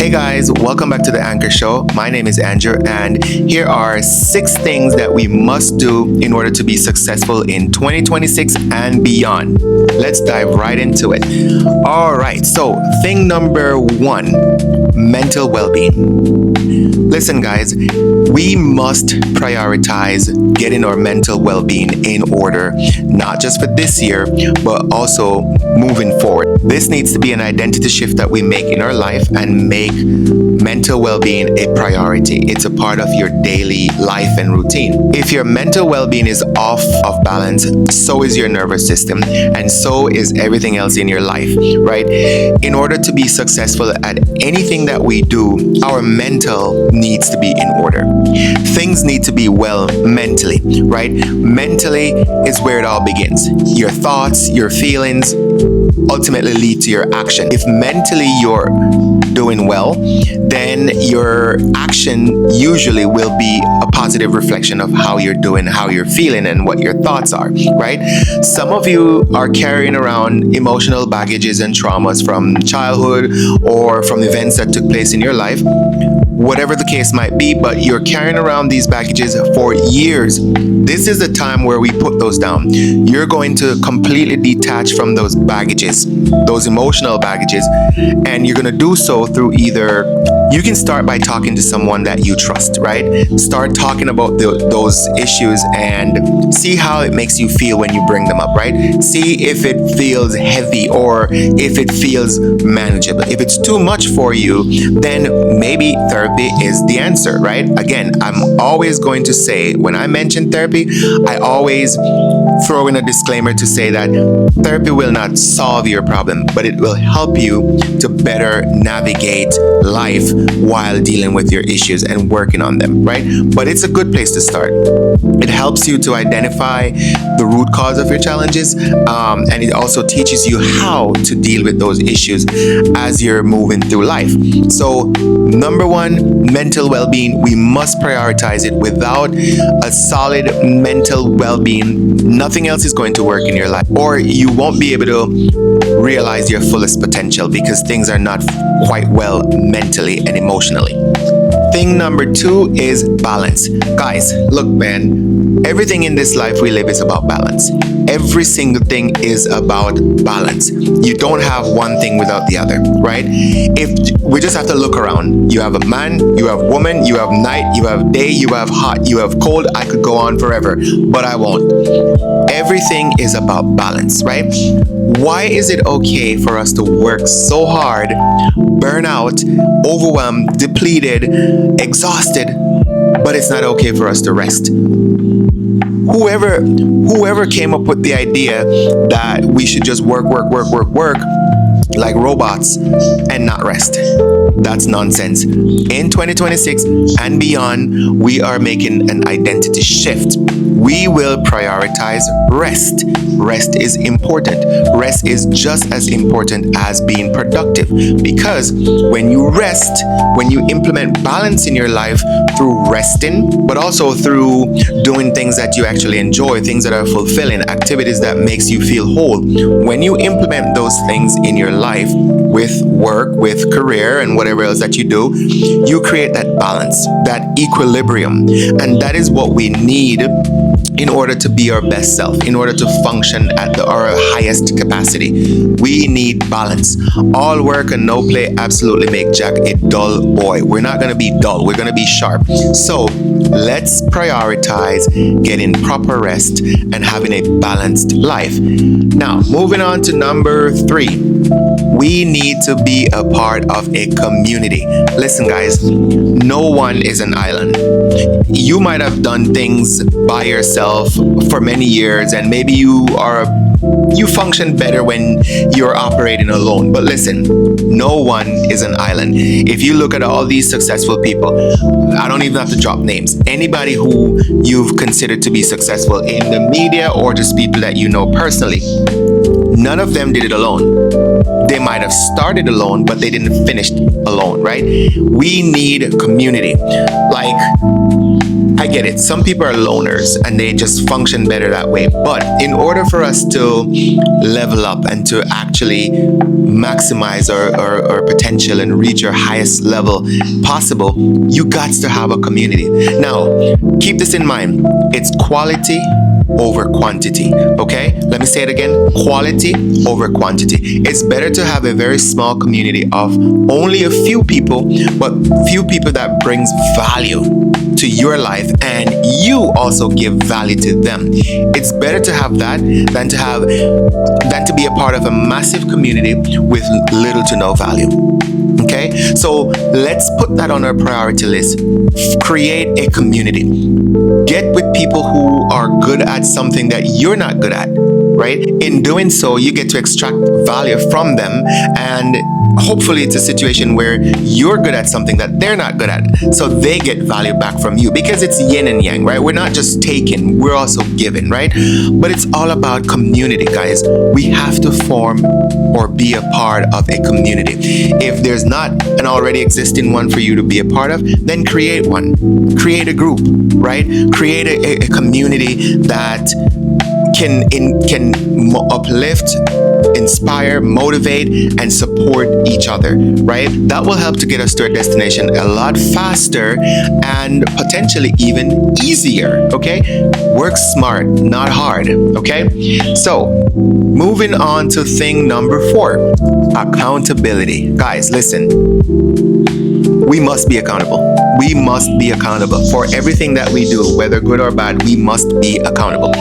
Hey guys, welcome back to the Anchor Show. My name is Andrew, and here are 6 things that we must do in order to be successful in 2026 and beyond. Let's dive right into it. All right, so thing number 1, mental well being. Listen, guys, we must prioritize getting our mental well being in order, not just for this year, but also moving forward. This needs to be an identity shift that we make in our life and make mental well-being a priority. It's a part of your daily life and routine. If your mental well-being is off of balance, so is your nervous system, and so is everything else in your life, right? In order to be successful at anything that we do, our mental needs to be in order. Things need to be well mentally, right? Mentally is where it all begins. Your thoughts, your feelings ultimately lead to your action. If mentally you're doing well, then your action usually will be a positive reflection of how you're doing, how you're feeling, and what your thoughts are, right? Some of you are carrying around emotional baggages and traumas from childhood or from events that took place in your life, whatever the case might be, but you're carrying around these baggages for years. This is the time where we put those down. You're going to completely detach from those baggages, those emotional baggages, and you're going to do so through you can start by talking to someone that you trust, right? Start talking about those issues and see how it makes you feel when you bring them up, right? See if it feels heavy or if it feels manageable. If it's too much for you, then maybe therapy is the answer, right? Again, I'm always going to say, when I mention therapy, I always throw in a disclaimer to say that therapy will not solve your problem, but it will help you to better navigate life while dealing with your issues and working on them, right? But it's a good place to start. It helps you to identify the root cause of your challenges, and it also teaches you how to deal with those issues as you're moving through life. So, number 1, mental well-being. We must prioritize it. Without a solid mental well-being, nothing else is going to work in your life, or you won't be able to realize your fullest potential because things are not quite well mentally and emotionally. Thing number 2 is balance. Guys, look, man, everything in this life we live is about balance. Every single thing is about balance. You don't have one thing without the other, right? If we just have to look around. You have a man, you have woman, you have night, you have day, you have hot, you have cold. I could go on forever, but I won't. Everything is about balance, right? Why is it okay for us to work so hard, burn out, overwhelmed, depleted, exhausted, but it's not okay for us to rest? Whoever came up with the idea that we should just work like robots and not rest, that's nonsense. In 2026 and beyond, we are making an identity shift. We will prioritize rest. Rest is important. Rest is just as important as being productive, because when you rest, when you implement balance in your life through resting, but also through doing things that you actually enjoy, things that are fulfilling, activities that makes you feel whole, when you implement those things in your life with work, with career, and whatever else that you do, you create that balance, that equilibrium. And that is what we need in order to be our best self, in order to function at our highest capacity. We need balance. All work and no play absolutely make Jack a dull boy. We're not going to be dull. We're going to be sharp. So let's prioritize getting proper rest and having a balanced life. Now, moving on to number 3. We need to be a part of a community. Listen, guys, no one is an island. You might have done things by yourself for many years, and maybe you function better when you're operating alone. But listen, no one is an island. If you look at all these successful people, I don't even have to drop names. Anybody who you've considered to be successful in the media or just people that you know personally, none of them did it alone. They might have started alone, but they didn't finish alone, right? We need community. Like, I get it. Some people are loners and they just function better that way. But in order for us to level up and to actually maximize our potential and reach our highest level possible, you got to have a community. Now, keep this in mind. It's quality over quantity. Okay? Let me say it again. Quality over quantity. It's better to have a very small community of only a few people, but few people that brings value to your life and you also give value to them. It's better to have that than to be a part of a massive community with little to no value. Okay, so let's put that on our priority list. Create a community. Get with people who are good at something that you're not good at, right? In doing so, you get to extract value from them, and hopefully it's a situation where you're good at something that they're not good at, so they get value back from you, because it's yin and yang, right? We're not just taking, we're also giving, right? But it's all about community, guys. We have to form or be a part of a community. If there's not an already existing one for you to be a part of, then create one. Create a group, right? Create a community that can uplift, inspire, motivate, and support each other, right? That will help to get us to our destination a lot faster and potentially even easier, okay? Work smart, not hard, okay? So, moving on to thing number 4, accountability. Guys, listen. We must be accountable. We must be accountable for everything that we do, whether good or bad. We must be accountable.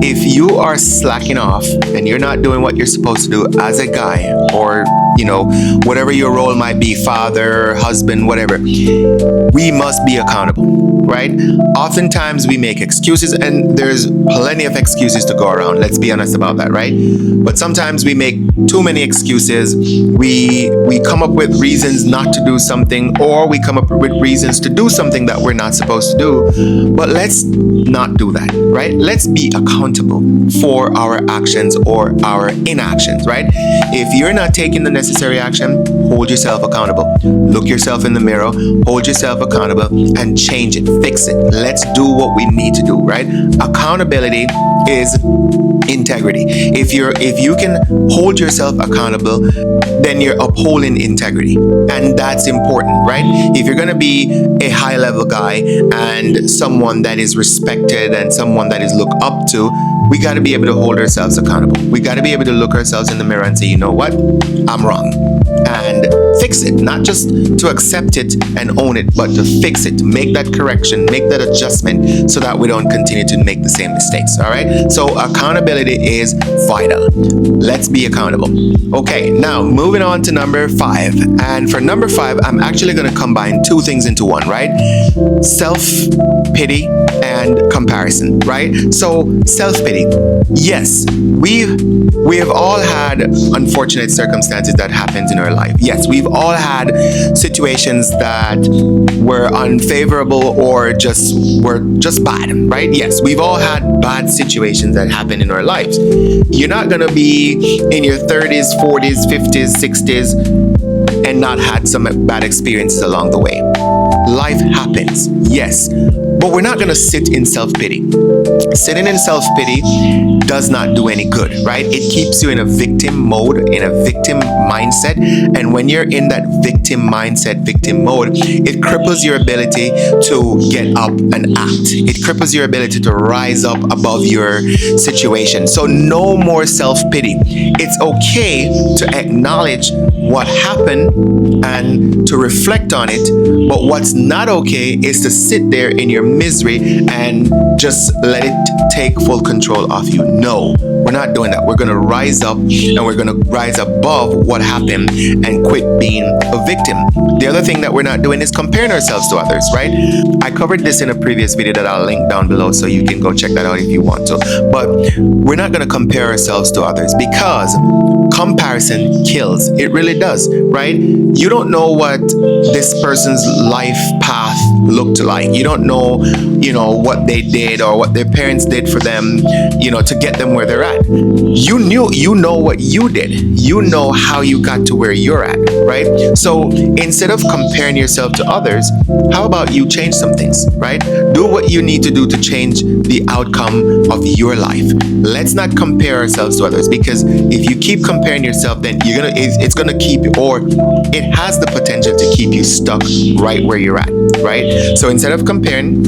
If you are slacking off and you're not doing what you're supposed to do as a guy, or whatever your role might be, father, husband, whatever, we must be accountable, right? Oftentimes we make excuses, and there's plenty of excuses to go around. Let's be honest about that, right? But sometimes we make too many excuses. We come up with reasons not to do something, or we come up with reasons to do something that we're not supposed to do. But let's not do that, right? Let's be accountable for our actions or our inactions, right? If you're not taking the necessary action, hold yourself accountable. Look yourself in the mirror, hold yourself accountable, and change it, fix it. Let's do what we need to do, right? Accountability is integrity. If you can hold yourself accountable, then you're upholding integrity, and that's important, right? If you're gonna be a high level guy and someone that is respected and someone that is looked up to, we got to be able to hold ourselves accountable. We got to be able to look ourselves in the mirror and say, you know what, I'm wrong, and fix it. Not just to accept it and own it, but to fix it, to make that correction, make that adjustment, so that we don't continue to make the same mistakes. All right, so accountability is vital. Let's be accountable. Okay, now moving on to number 5. And for number 5, I'm actually going to combine 2 things into one, right? Self-pity and comparison, right? So self-pity. Yes, we have all had unfortunate circumstances that happens in our life. Yes, we've all had situations that were unfavorable or were just bad, right? Yes, we've all had bad situations that happen in our lives. You're not going to be in your 30s, 40s, 50s, 60s and not had some bad experiences along the way. Life happens, yes, but we're not going to sit in self-pity. Sitting in self-pity does not do any good, right? It keeps you in a victim mode, in a victim mindset. And when you're in that victim mindset, victim mode, it cripples your ability to get up and act. It cripples your ability to rise up above your situation. So no more self-pity. It's okay to acknowledge what happened and to reflect on it, but what's not okay is to sit there in your misery and just let it take full control of you. No, we're not doing that. We're going to rise up, and we're going to rise above what happened and quit being a victim. The other thing that we're not doing is comparing ourselves to others, right? I covered this in a previous video that I'll link down below, so you can go check that out if you want to. But we're not going to compare ourselves to others, because comparison kills. It really does, right? You don't know what this person's life path looked like. You don't know, what they did or what their parents did for them, to get them where they're at. You know what you did. You know how you got to where you're at, right? So instead of comparing yourself to others, how about you change some things, right? Do what you need to do to change the outcome of your life. Let's not compare ourselves to others, because if you keep comparing yourself, then it's gonna keep, or it has the potential to keep you stuck right where you're at, right? So instead of comparing,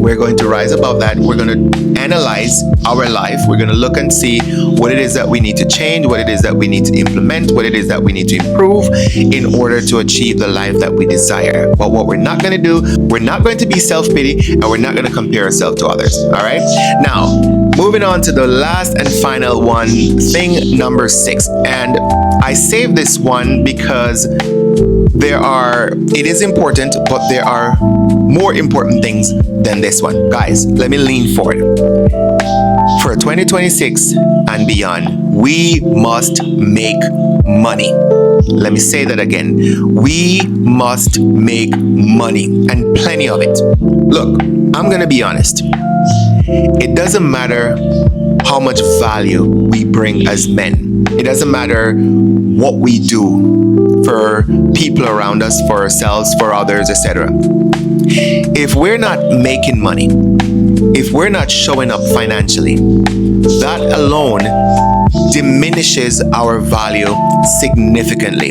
we're going to rise above that. We're going to analyze our life. We're going to look and see what it is that we need to change, what it is that we need to implement, what it is that we need to improve in order to achieve the life that we desire. But what we're not going to do, we're not going to be self-pity, and we're not going to compare ourselves to others. All right. Now, moving on to the last and final one, thing number 6. And I saved this one because it is important, but there are more important things than this one. Guys, let me lean forward. For 2026 and beyond, we must make money. Let me say that again. We must make money, and plenty of it. Look, I'm going to be honest. It doesn't matter how much value we bring as men. It doesn't matter what we do for people around us, for ourselves, for others, etc. If we're not making money, if we're not showing up financially, that alone diminishes our value significantly.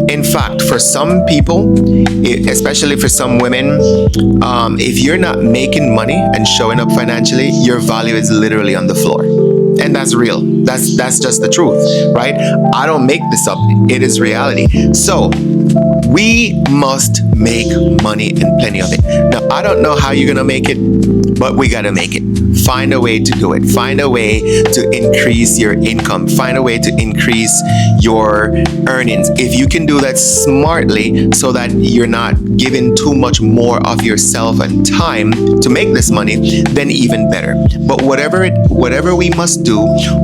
In fact, for some people, especially for some women, if you're not making money and showing up financially, your value is literally on the floor. And that's real. That's just the truth, right? I don't make this up. It is reality. So we must make money, and plenty of it. Now, I don't know how you're going to make it, but we got to make it. Find a way to do it. Find a way to increase your income. Find a way to increase your earnings. If you can do that smartly so that you're not giving too much more of yourself and time to make this money, then even better. But whatever we must do,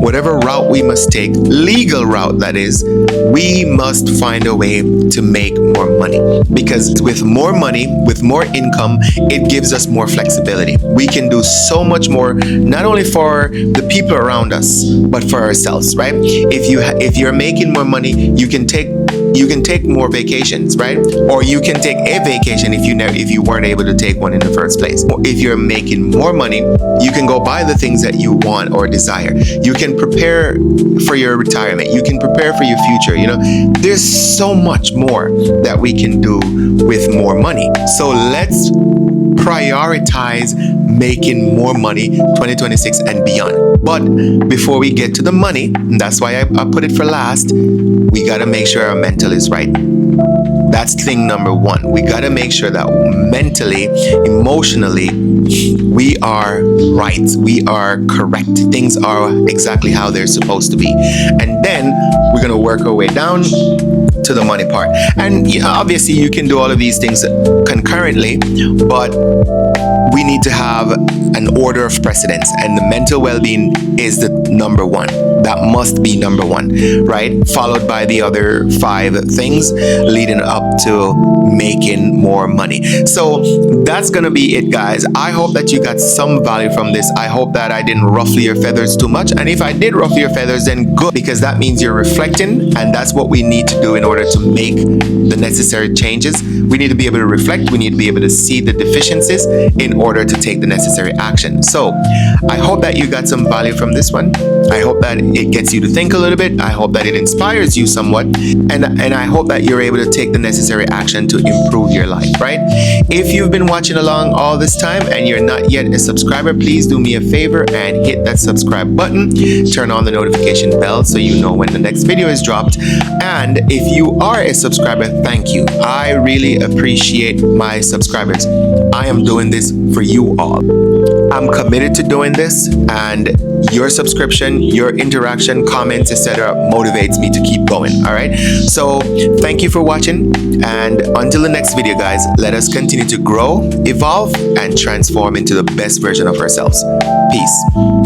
whatever route we must take, legal route that is, we must find a way to make more money. Because with more money, with more income, it gives us more flexibility. We can do so much more, not only for the people around us, but for ourselves, right? If you're making more money, you can take more vacations, right? Or you can take a vacation if you weren't able to take one in the first place. If you're making more money, you can go buy the things that you want or desire. You can prepare for your retirement. You can prepare for your future. There's so much more that we can do with more money. So let's prioritize making more money 2026 and beyond. But before we get to the money, and that's why I put it for last, we got to make sure our mental is right. That's thing number 1. We got to make sure that mentally, emotionally, we are right. We are correct. Things are exactly how they're supposed to be. And then we're going to work our way down to the money part. And obviously you can do all of these things concurrently, but we need to have an order of precedence, and the mental well-being is the number 1. That must be number 1, right? Followed by the other 5 things leading up to making more money. So that's gonna be it, guys. I hope that you got some value from this. I hope that I didn't ruffle your feathers too much, and if I did ruffle your feathers, then good, because that means you're reflecting, and that's what we need to do in order to make the necessary changes. We need to be able to reflect. We need to be able to see the deficiencies in order to take the necessary action. So I hope that you got some value from this one. I hope that it gets you to think a little bit. I hope that it inspires you somewhat, and I hope that you're able to take the necessary action to improve your life, right? If you've been watching along all this time and you're not yet a subscriber, please do me a favor and hit that subscribe button. Turn on the notification bell so you know when the next video is dropped. And if you are a subscriber, thank you. I really appreciate my subscribers. I am doing this for you all. I'm committed to doing this, and your subscription, your interaction, comments, etc. motivates me to keep going. All right. So thank you for watching, and until the next video, guys, let us continue to grow, evolve, and transform into the best version of ourselves. Peace.